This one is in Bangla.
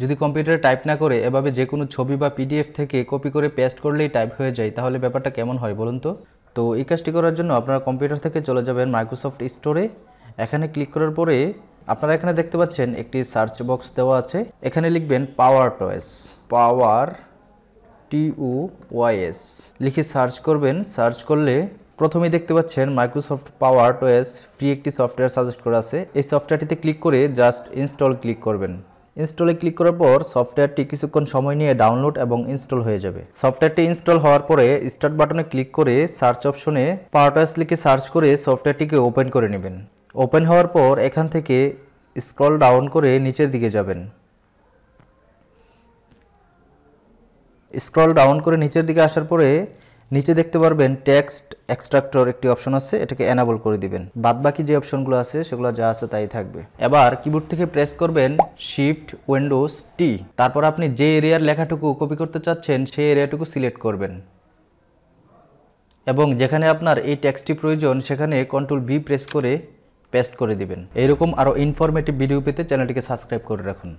যদি কম্পিউটারে টাইপ না করে এভাবে যে কোনো ছবি বা পিডিএফ থেকে কপি করে পেস্ট করলেই টাইপ হয়ে যায়, তাহলে ব্যাপারটা কেমন হয় বলুন তো? তো এই কাজটি করার জন্য আপনারা কম্পিউটার থেকে চলে যাবেন মাইক্রোসফট স্টোরে। এখানে ক্লিক করার পরে আপনারা এখানে দেখতে পাচ্ছেন একটি সার্চ বক্স দেওয়া আছে। এখানে লিখবেন পাওয়ার টয়েস, পাওয়ার TOYS লিখে সার্চ করবেন। সার্চ করলে প্রথমেই দেখতে পাচ্ছেন মাইক্রোসফট পাওয়ার টয়েস ফ্রি একটি সফটওয়্যার সাজেস্ট করা আছে। এই সফটওয়্যারটিতে ক্লিক করে জাস্ট ইনস্টল ক্লিক করবেন। ইনস্টলে ক্লিক করার পর সফটওয়্যারটি কিছুক্ষণ সময় নিয়ে ডাউনলোড এবং ইনস্টল হয়ে যাবে। সফটওয়্যারটি ইনস্টল হওয়ার পরে স্টার্ট বাটনে ক্লিক করে সার্চ অপশনে পাওয়ার টয়েস লিখে সার্চ করে সফটওয়্যারটিকে ওপেন করে নেবেন। ওপেন হওয়ার পর এখান থেকে স্ক্রল ডাউন করে নিচের দিকে যাবেন। স্ক্রল ডাউন করে নিচের দিকে আসার পরে নিচে দেখতে পারবেন টেক্সট এক্সট্রাক্টর একটি অপশন আছে, এটাকে এনাবল করে দিবেন। বাদ বাকি যে অপশনগুলো আছে সেগুলো যা আছে তাই থাকবে। এবার কিবোর্ড থেকে প্রেস করবেন শিফট উইন্ডোজ টি, তারপর আপনি যে এরিয়ার লেখাটুকু কপি করতে চাচ্ছেন সেই এরিয়াটুকু সিলেক্ট করবেন এবং যেখানে আপনার এই টেক্সটটি প্রয়োজন সেখানে কন্ট্রোল ভি প্রেস করে পেস্ট করে দিবেন। এইরকম আরও ইনফরমেটিভ ভিডিও পেতে চ্যানেলটিকে সাবস্ক্রাইব করে রাখুন।